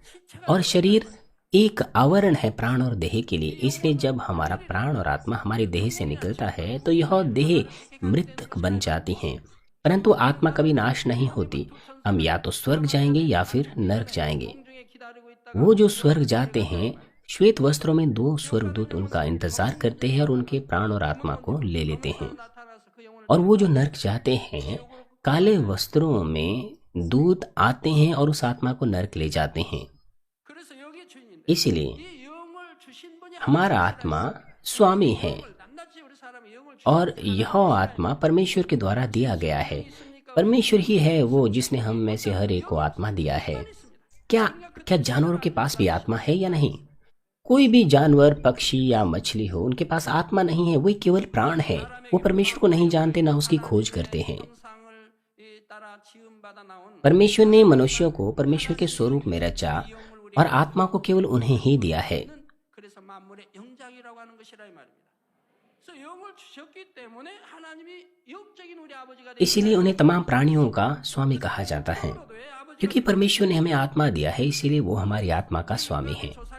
और शरीर एक आवरण है प्राण और देह के लिए। इसलिए जब हमारा प्राण और आत्मा हमारी देह से निकलता है तो यह देह मृतक बन जाती हैं, परंतु आत्मा कभी नाश नहीं होती। हम या तो स्वर्ग जाएंगे या फिर नरक जाएंगे। वो जो स्वर्ग जाते हैं, श्वेत वस्त्रों में 2 स्वर्गदूत उनका इंतजार करते हैं और उनके प्राण और आत्मा को ले लेते हैं। और वो जो नरक जाते हैं, काले वस्त्रों में दूत आते हैं और उस आत्मा को नरक ले जाते हैं। इसलिए हमारा आत्मा स्वामी है और यह आत्मा परमेश्वर के द्वारा दिया गया है। परमेश्वर ही है वो जिसने हम में से हर एक को आत्मा दिया है। क्या जानवरों के पास भी आत्मा है या नहीं? कोई भी जानवर, पक्षी या मछली हो, उनके पास आत्मा नहीं है। वही केवल प्राण है। वो परमेश्वर को नहीं जानते, ना उसकी खोज करते हैं। परमेश्वर ने मनुष्यों को परमेश्वर के स्वरूप में रचा और आत्मा को केवल उन्हें ही दिया है। इसीलिए उन्हें तमाम प्राणियों का स्वामी कहा जाता है। क्योंकि परमेश्वर ने हमें आत्मा दिया है, इसीलिए वो हमारी आत्मा का स्वामी है।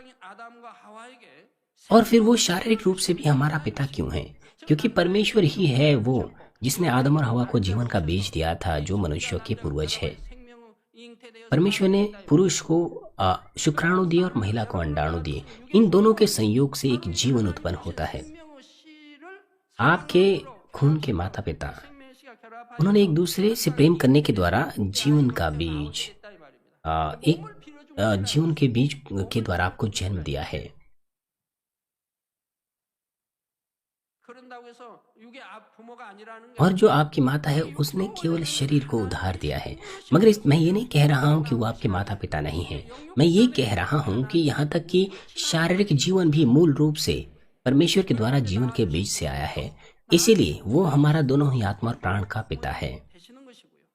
और फिर वो शारीरिक रूप से भी हमारा पिता क्यों है? क्योंकि परमेश्वर ही है वो जिसने आदम और हवा को जीवन का बीज दिया था, जो मनुष्यों के पूर्वज है। परमेश्वर ने पुरुष को शुक्राणु दिए और महिला को अंडाणु दिए। इन दोनों के संयोग से एक जीवन उत्पन्न होता है। आपके खून के माता पिता, उन्होंने एक दूसरे से प्रेम करने के द्वारा जीवन का बीज, जीवन के बीज के द्वारा आपको जन्म दिया है। 그런다고 해서 육의 부모가 아니라는 게 और जो आपकी माता है उसने केवल शरीर को उधार दिया है, मगर मैं ये नहीं कह रहा हूँ कि वो आपके माता पिता नहीं है। मैं ये कह रहा हूँ कि यहाँ तक कि शारीरिक जीवन भी मूल रूप से परमेश्वर के द्वारा जीवन के बीच से आया है, इसीलिए वो हमारा दोनों ही आत्मा और प्राण का पिता है। 되시는 것이고요.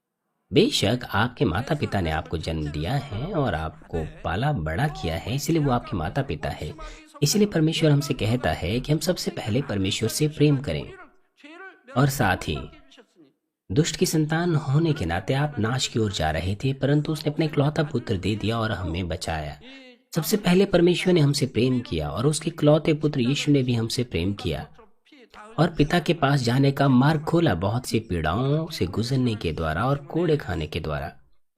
बेशक आपके माता पिता ने आपको जन्म दिया है और आपको पाला बड़ा किया है, इसलिए वो आपके माता पिता है। इसलिए परमेश्वर हमसे कहता है कि हम सबसे पहले परमेश्वर से प्रेम करें। और साथ ही दुष्ट की संतान होने के नाते आप नाश की ओर जा रहे थे, परंतु उसने अपना इकलौता पुत्र दे दिया और हमें बचाया। सबसे पहले परमेश्वर ने हमसे प्रेम किया और उसके इकलौते पुत्र यीशु ने भी हमसे प्रेम किया और पिता के पास जाने का मार्ग खोला, बहुत सी पीड़ाओं से गुजरने के द्वारा और कोड़े खाने के द्वारा,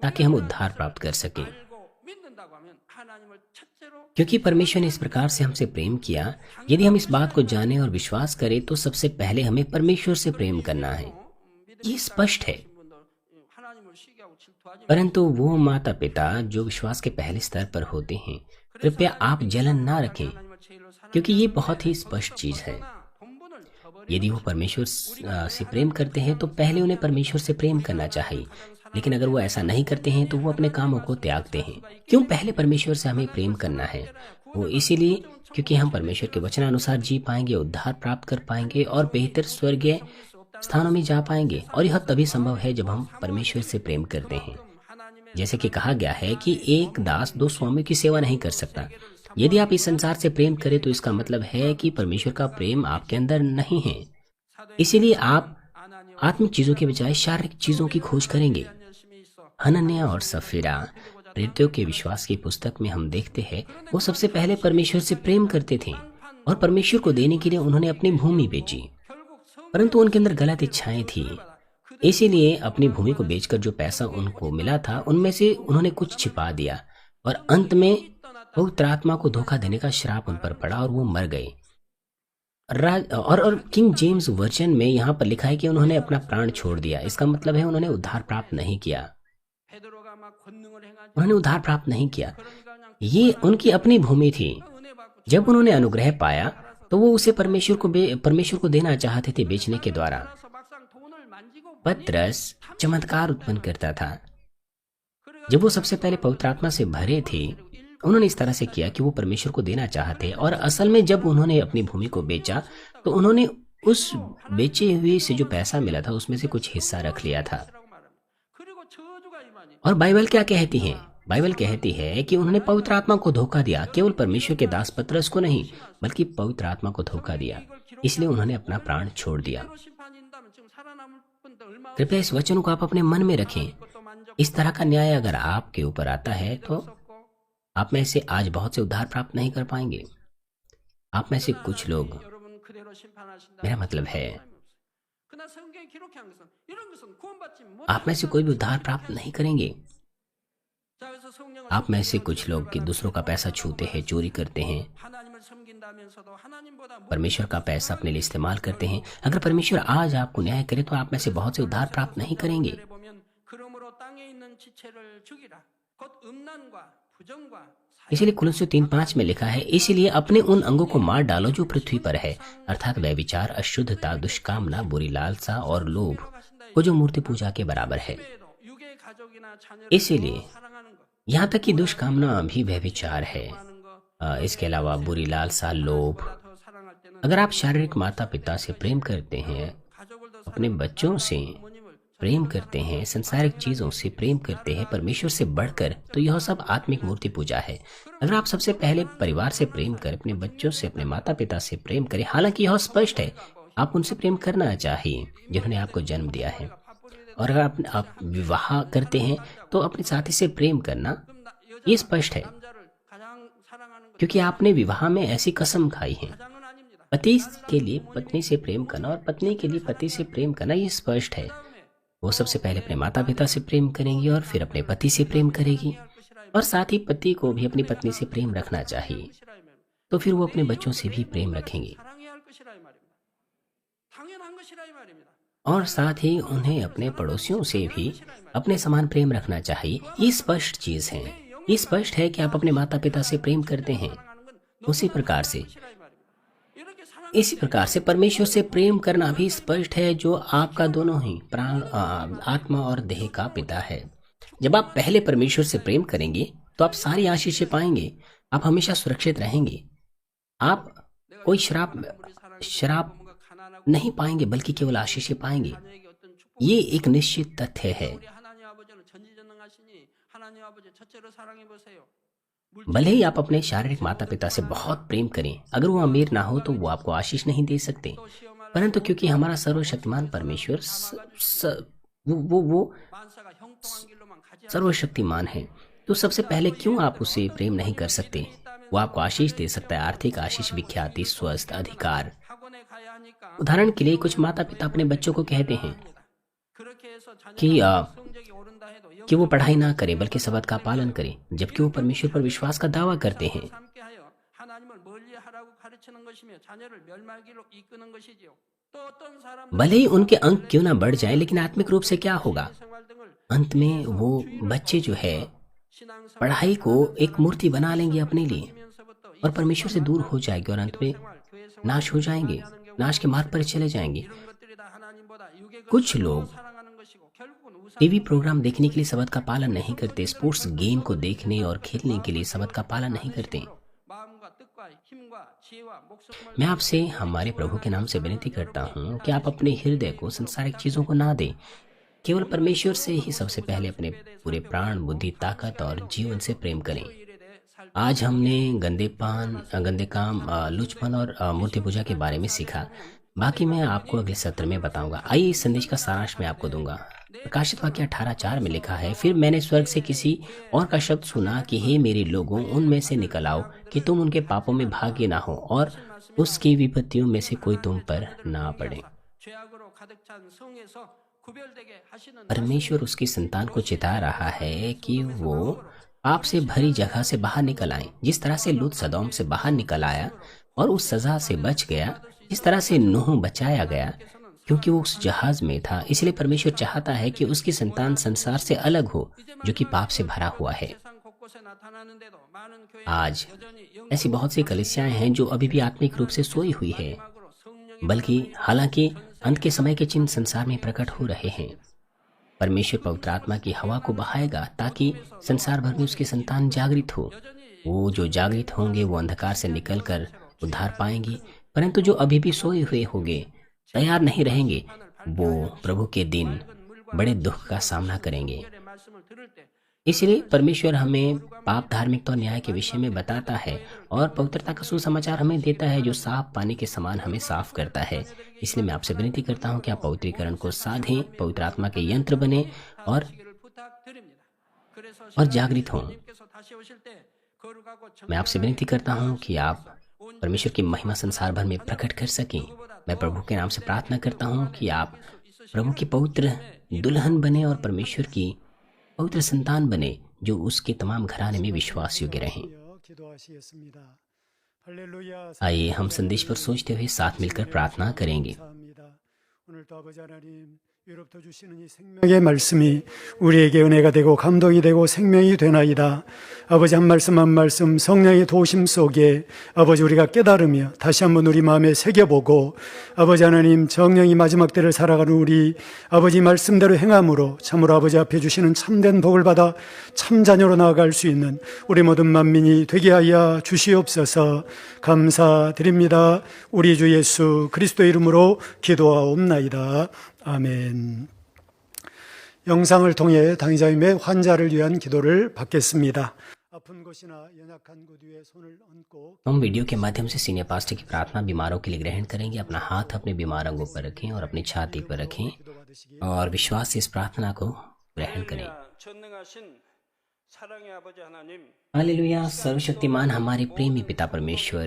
ताकि हम उद्धार प्राप्त कर सकें। क्योंकि परमेश्वर ने इस प्रकार से हमसे प्रेम किया, यदि हम इस बात को जाने और विश्वास करें तो सबसे पहले हमें परमेश्वर से प्रेम करना है। ये स्पष्ट है। परंतु वो माता पिता जो विश्वास के पहले स्तर पर होते हैं, कृपया आप जलन ना रखें, क्योंकि ये बहुत ही स्पष्ट चीज है। यदि वो परमेश्वर से प्रेम करते हैं तो पहले उन्हें परमेश्वर से प्रेम करना चाहिए, लेकिन अगर वो ऐसा नहीं करते हैं तो वो अपने कामों को त्यागते हैं। क्यों पहले परमेश्वर से हमें प्रेम करना है? वो इसीलिए क्योंकि हम परमेश्वर के वचनानुसार जी पाएंगे, उद्धार प्राप्त कर पाएंगे और बेहतर स्वर्गीय स्थानों में जा पाएंगे। और यह तभी संभव है जब हम परमेश्वर से प्रेम करते हैं। जैसे कि कहा गया है कि एक दास दो स्वामियों की सेवा नहीं कर सकता। यदि आप इस संसार से प्रेम करें तो इसका मतलब है कि परमेश्वर का प्रेम आपके अंदर नहीं है। इसीलिए आप आत्मिक चीजों के बजाय शारीरिक चीजों की खोज करेंगे। हनन्याह और सफीरा प्रेरितों के विश्वास की पुस्तक में हम देखते हैं, वो सबसे पहले परमेश्वर से प्रेम करते थे और परमेश्वर को देने के लिए उन्होंने अपनी भूमि बेची, परंतु उनके अंदर गलत इच्छाएं थी। इसीलिए अपनी भूमि को बेचकर जो पैसा उनको मिला था उनमें से उन्होंने कुछ छिपा दिया और अंत में पवित्र आत्मा को धोखा देने का श्राप उन पर पड़ा और वो मर गए। और किंग जेम्स वर्जन में यहाँ पर लिखा है कि उन्होंने अपना प्राण छोड़ दिया। इसका मतलब है उन्होंने उद्धार प्राप्त नहीं किया। उन्होंने उद्धार प्राप्त नहीं किया। ये उनकी अपनी भूमि थी। जब उन्होंने अनुग्रह पाया तो वो उसे परमेश्वर को देना चाहते थे बेचने के द्वारा। पतरस चमत्कार उत्पन्न करता था। जब वो सबसे पहले पवित्र आत्मा से भरे थे, उन्होंने इस तरह से किया कि वो परमेश्वर को देना चाहते, और असल में जब उन्होंने अपनी भूमि को बेचा तो उन्होंने उस बेचे हुए से जो पैसा मिला था उसमें से कुछ हिस्सा रख लिया था। और बाइबल क्या कहती है? बाइबल कहती है कि उन्होंने पवित्र आत्मा को धोखा दिया। केवल परमेश्वर के दास पतरस को नहीं, बल्कि पवित्र आत्मा को धोखा दिया। इसलिए उन्होंने अपना प्राण छोड़ दिया। कृपया इस वचन को आप अपने मन में रखें। इस तरह का न्याय अगर आपके ऊपर आता है तो आप में से आज बहुत से उद्धार प्राप्त नहीं कर पाएंगे। आप में से कुछ लोग, मेरा मतलब है आप में से कोई भी उद्धार प्राप्त नहीं करेंगे। आप में से कुछ लोग कि दूसरों का पैसा छूते हैं, चोरी करते हैं, परमेश्वर का पैसा अपने लिए इस्तेमाल करते हैं। अगर परमेश्वर आज आपको न्याय करे तो आप में से बहुत से उद्धार प्राप्त नहीं करेंगे। इसलिए कुलुस्सी 3:5 में लिखा है, इसीलिए अपने उन अंगों को मार डालो जो पृथ्वी पर है, अर्थात व्यभिचार, अशुद्धता, दुष्कामना, बुरी लालसा और लोभ को जो मूर्ति पूजा के बराबर है। इसीलिए यहाँ तक कि दुष्कामना भी व्यभिचार है। इसके अलावा बुरी लालसा, लोभ। अगर आप शारीरिक माता पिता से प्रेम करते हैं, अपने बच्चों से प्रेम करते हैं, संसारिक चीजों से प्रेम करते हैं परमेश्वर से बढ़कर, तो यह सब आत्मिक मूर्ति पूजा है। अगर आप सबसे पहले परिवार से प्रेम करें, अपने बच्चों से, अपने माता पिता से प्रेम करें, हालांकि यह स्पष्ट है आप उनसे प्रेम करना चाहिए जिन्होंने आपको जन्म दिया है। और अगर आप विवाह करते हैं तो अपने साथी से प्रेम करना, ये स्पष्ट है क्योंकि आपने विवाह में ऐसी कसम खाई है। पति के लिए पत्नी से प्रेम करना और पत्नी के लिए पति से प्रेम करना, ये स्पष्ट है। वो सबसे पहले अपने माता पिता से प्रेम करेंगी और फिर अपने पति से प्रेम करेगी, और साथ ही पति को भी अपनी पत्नी से प्रेम रखना चाहिए, तो फिर वो अपने बच्चों से भी प्रेम रखेंगे, और साथ ही उन्हें अपने पड़ोसियों से भी अपने समान प्रेम रखना चाहिए। ये स्पष्ट चीज है। ये स्पष्ट है कि आप अपने माता पिता से प्रेम करते हैं उसी प्रकार से। इसी प्रकार से परमेश्वर से प्रेम करना भी स्पष्ट है, जो आपका दोनों ही प्राण आत्मा और देह का पिता है। जब आप पहले परमेश्वर से प्रेम करेंगे तो आप सारी आशीषें पाएंगे, आप हमेशा सुरक्षित रहेंगे, आप कोई शराब नहीं पाएंगे, बल्कि केवल आशीषें पाएंगे। ये एक निश्चित तथ्य है। भले ही आप अपने शारीरिक माता पिता से बहुत प्रेम करें, अगर वो अमीर ना हो तो वो आपको आशीष नहीं दे सकते, परंतु क्योंकि हमारा सर्वशक्तिमान परमेश्वर वो सर्वशक्तिमान है, तो सबसे पहले क्यों आप उसे प्रेम नहीं कर सकते? वो आपको आशीष दे सकता है, आर्थिक आशीष, विख्याति, स्वस्थ, अधिकार। उदाहरण के लिए कुछ माता पिता अपने बच्चों को कहते हैं कि वो पढ़ाई ना करे बल्कि सबद का पालन करे, जबकि वो परमेश्वर पर विश्वास का दावा करते हैं। भले ही उनके अंक क्यों ना बढ़ जाए, लेकिन आत्मिक रूप से क्या होगा? अंत में वो बच्चे जो है पढ़ाई को एक मूर्ति बना लेंगे अपने लिए और परमेश्वर से दूर हो जाएंगे और अंत में नाश हो जाएंगे, नाश के मार्ग पर चले जाएंगे। कुछ लोग टीवी प्रोग्राम देखने के लिए सबद का पालन नहीं करते, स्पोर्ट्स गेम को देखने और खेलने के लिए सबद का पालन नहीं करते। मैं आपसे हमारे प्रभु के नाम से विनती करता हूँ कि आप अपने हृदय को संसारिक चीजों को ना दें, केवल परमेश्वर से ही सबसे पहले अपने पूरे प्राण, बुद्धि, ताकत और जीवन से प्रेम करें। आज हमने गंदे काम, लुचपन और मूर्ति पूजा के बारे में सीखा। बाकी मैं आपको अगले सत्र में बताऊंगा। आइए इस संदेश का सारांश मैं आपको दूंगा। प्रकाशित वाक्य 18:4 में लिखा है, फिर मैंने स्वर्ग से किसी और का शब्द सुना कि हे मेरे लोगों, उनमें से निकल आओ कि तुम उनके पापों में भागी ना हो और उसकी विपत्तियों में से कोई तुम पर ना पड़े। परमेश्वर उसकी संतान को चिता रहा है कि वो पाप से भरी जगह से बाहर निकल आए। जिस तरह से लूत सदोम से बाहर निकल आया और उस सजा से बच गया, जिस तरह से नूह बचाया गया क्योंकि वो उस जहाज में था, इसलिए परमेश्वर चाहता है कि उसकी संतान संसार से अलग हो जो कि पाप से भरा हुआ है। आज ऐसी बहुत सी कलीसियाएं हैं जो अभी भी आत्मिक रूप से सोई हुई है, बल्कि हालांकि अंत के समय के चिन्ह संसार में प्रकट हो रहे हैं। परमेश्वर पवित्र आत्मा की हवा को बहाएगा ताकि संसार भर में उसकी संतान जागृत हो। वो जो जागृत होंगे वो अंधकार से निकलकर उद्धार पाएंगे, परंतु जो अभी भी सोए हुए होंगे, तैयार नहीं रहेंगे, वो प्रभु के दिन बड़े दुख का सामना करेंगे। इसलिए परमेश्वर हमें पाप, धार्मिकता और न्याय के विषय में बताता है और पवित्रता का सुसमाचार हमें देता है जो साफ पानी के समान हमें साफ करता है। इसलिए मैं आपसे विनती करता हूं कि आप पवित्रीकरण को साधें, पवित्र आत्मा के यंत्र बने और जागृत हों। मैं आपसे विनती करता हूं कि आप परमेश्वर की महिमा संसार भर में प्रकट कर सकें। मैं प्रभु के नाम से प्रार्थना करता हूं कि आप प्रभु की पवित्र दुल्हन बने और परमेश्वर की पवित्र संतान बने, जो उसके तमाम घराने में विश्वास योग्य रहें। आइए हम संदेश पर सोचते हुए साथ मिलकर प्रार्थना करेंगे। 위로부터 주시는 이 생명의 말씀이 우리에게 은혜가 되고 감동이 되고 생명이 되나이다. 아버지 한 말씀 성령의 도심 속에 아버지 우리가 깨달으며 다시 한번 우리 마음에 새겨보고 아버지 하나님 정령이 마지막 때를 살아가는 우리 아버지 말씀대로 행함으로 참으로 아버지 앞에 주시는 참된 복을 받아 참자녀로 나아갈 수 있는 우리 모든 만민이 되게 하여 주시옵소서. 감사드립니다. 우리 주 예수 그리스도의 이름으로 기도하옵나이다. 아멘. 영상을 통해 당의자님의 환자를 위한 기도를 받겠습니다. 아픈 곳이나 연약한 곳 위에 손을 얹고 हम वीडियो के माध्यम से सीनियर पास्टर की प्रार्थना बीमारों के लिए ग्रहण करेंगे। अपना हाथ अपने बीमार अंगों पर रखें और अपनी छाती पर रखें और विश्वास से इस प्रार्थना को ग्रहण करें। हालेलुया। सर्वशक्तिमान हमारे प्रेमी पिता परमेश्वर,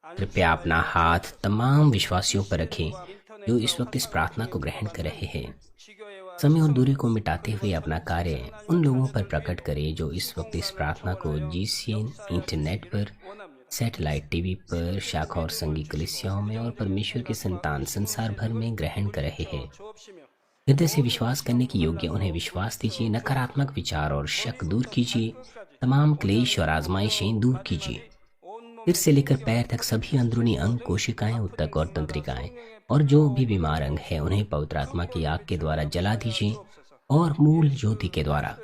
कृपया अपना हाथ तमाम विश्वासियों पर रखें जो इस वक्त इस प्रार्थना को ग्रहण कर रहे हैं। समय और दूरी को मिटाते हुए अपना कार्य उन लोगों पर प्रकट करें जो इस वक्त इस प्रार्थना को GCN इंटरनेट पर, सैटेलाइट टीवी पर, शाखा और संघी कलीसियाओं में और परमेश्वर के संतान संसार भर में ग्रहण कर रहे हैं। हृदय से विश्वास करने की योग्य उन्हें विश्वास दीजिए। नकारात्मक विचार और शक दूर कीजिए। तमाम क्लेश और आजमाइशें दूर कीजिए। सिर से लेकर पैर तक सभी अंदरूनी अंग, कोशिकाएं, ऊतक और तंत्रिकाएं और जो भी बीमार अंग है उन्हें पवित्र आत्मा की आग के द्वारा जला दीजिए और मूल ज्योति के द्वारा।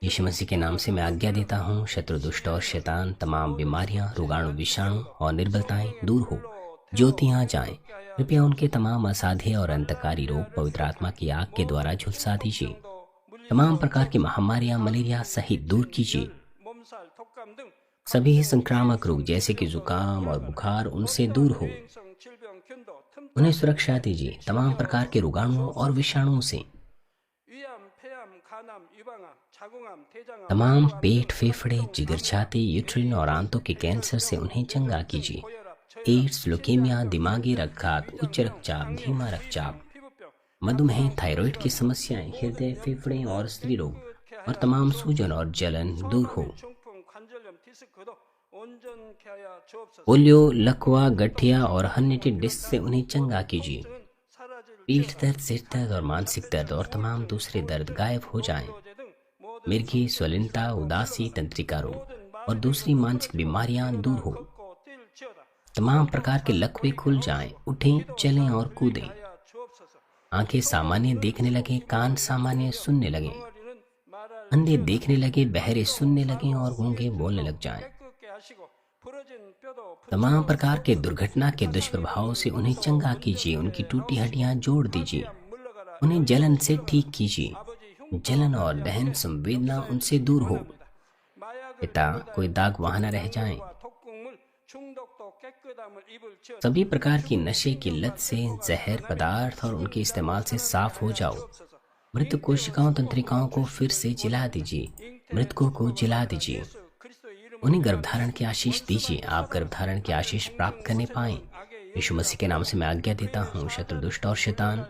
यीशु मसीह के नाम से मैं आज्ञा देता हूँ, शत्रु, दुष्ट और शैतान, तमाम बीमारियां, रोगाणु, विषाणु और निर्बलताएं दूर हो, ज्योतियां जाएं। कृपया उनके तमाम असाध्य और अंतकारी रोग पवित्र आत्मा की आग के द्वारा झुलसा दीजिए। तमाम प्रकार की महामारियां, मलेरिया सहित दूर कीजिए। सभी संक्रामक रोग जैसे कि जुकाम और बुखार उनसे दूर हो, उन्हें सुरक्षा दीजिए तमाम प्रकार के रोगाणुओं और विषाणुओं से। तमाम पेट, फेफड़े, जिगर, छाती, यूट्रिन और आंतों के कैंसर से उन्हें चंगा कीजिए। एड्स, ल्यूकेमिया, दिमागी रक्तघात, उच्च रक्तचाप, धीमा रक्तचाप, मधुमेह, थायराइड की समस्याएं, हृदय, फेफड़े और स्त्री रोग और तमाम सूजन और जलन दूर हो। पोलियो, लकवा, गठिया और हर्निटेड डिस्क से उन्हें चंगा कीजिए। पीठ दर्द, सिर दर्द और मानसिक दर्द और तमाम दूसरे दर्द गायब हो जाएं। मिर्गी, स्वलिनता, उदासी, तंत्रिका रोग और दूसरी मानसिक बीमारियां दूर हो। तमाम प्रकार के लकवे खुल जाएं, उठें, चलें और कूदें। आंखें सामान्य देखने लगे, कान सामान्य सुनने लगे, अंधे देखने लगे, बहरे सुनने लगे और गूंगे बोलने लग जाएं। तमाम प्रकार के दुर्घटना के दुष्प्रभावों से उन्हें चंगा कीजिए। उनकी टूटी हड्डियां जोड़ दीजिए। उन्हें जलन से ठीक कीजिए। जलन और दहन संवेदना उनसे दूर हो। पिता, कोई दाग वहां न रह जाएं। सभी प्रकार की नशे की लत से, जहर पदार्थ और उनके इस्तेमाल से साफ हो जाओ। मृत कोशिकाओं, तंत्रिकाओं को फिर से जिला दीजिए। मृतकों को जिला दीजिए। उन्हें गर्भधारण की आशीष दीजिए। आप गर्भधारण की आशीष प्राप्त करने पाएं। यीशु मसीह के नाम से मैं आज्ञा देता हूँ, शत्रु, दुष्ट और शैतान,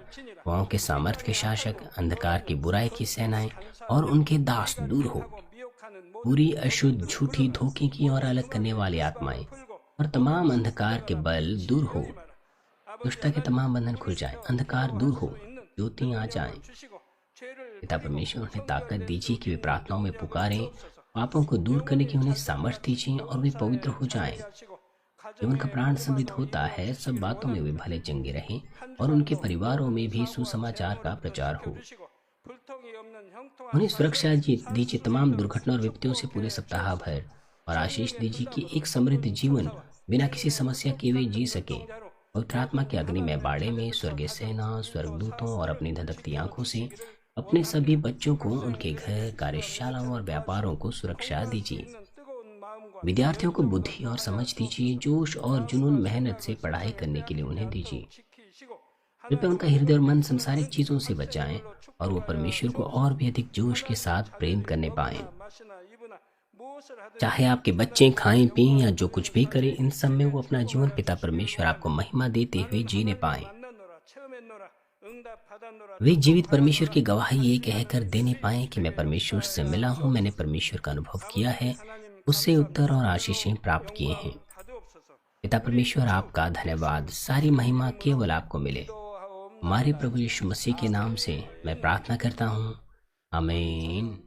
वाओं के सामर्थ्य के शासक, अंधकार की बुराई की सेनाएं और उनके दास दूर हो। पूरी अशुद्ध, झूठी, धोखे की और अलग करने वाली आत्माएं और तमाम अंधकार के बल दूर हो। दुष्टता के तमाम बंधन खुल जाएं, अंधकार दूर हो, ज्योति आ जाएं। पिता परमेश्वर, उन्हें ताकत दीजिए कि वे प्रार्थनाओं में पुकारें, पापों को दूर करने की उन्हें सामर्थ्य दीजिए और वे पवित्र हो जाएं। जब उनका प्राण समृद्ध होता है, सब बातों में वे भले चंगे रहें और उनके परिवारों में भी सुसमाचार का प्रचार हो। उन्हें सुरक्षा दीजिए तमाम दुर्घटना और विपत्तियों से पूरे सप्ताह भर, और आशीष दीजिए कि एक समृद्ध जीवन बिना किसी समस्या के वे जी सके। पवित्र आत्मा के अग्नि में बाड़े में स्वर्गीय सेना, स्वर्गदूतों और अपनी धधकती आंखों से अपने सभी बच्चों को, उनके घर, कार्यशालाओं और व्यापारों को सुरक्षा दीजिए। विद्यार्थियों को बुद्धि और समझ दीजिए। जोश और जुनून, मेहनत से पढ़ाई करने के लिए उन्हें दीजिए। कृपया उनका हृदय और मन संसारिक चीजों से बचाएं और वो परमेश्वर को और भी अधिक जोश के साथ प्रेम करने पाएं। चाहे आपके बच्चे खाएं, पिएं या जो कुछ भी करें, इन सब में वो अपना जीवन पिता परमेश्वर आपको महिमा देते हुए जीने पाएं। वे जीवित परमेश्वर की गवाही ये कहकर देने पाएं कि मैं परमेश्वर से मिला हूँ, मैंने परमेश्वर का अनुभव किया है, उससे उत्तर और आशीषें प्राप्त किए हैं। पिता परमेश्वर, आपका धन्यवाद। सारी महिमा केवल आपको मिले। हमारे प्रभु यीशु मसीह के नाम से मैं प्रार्थना करता हूँ, आमीन।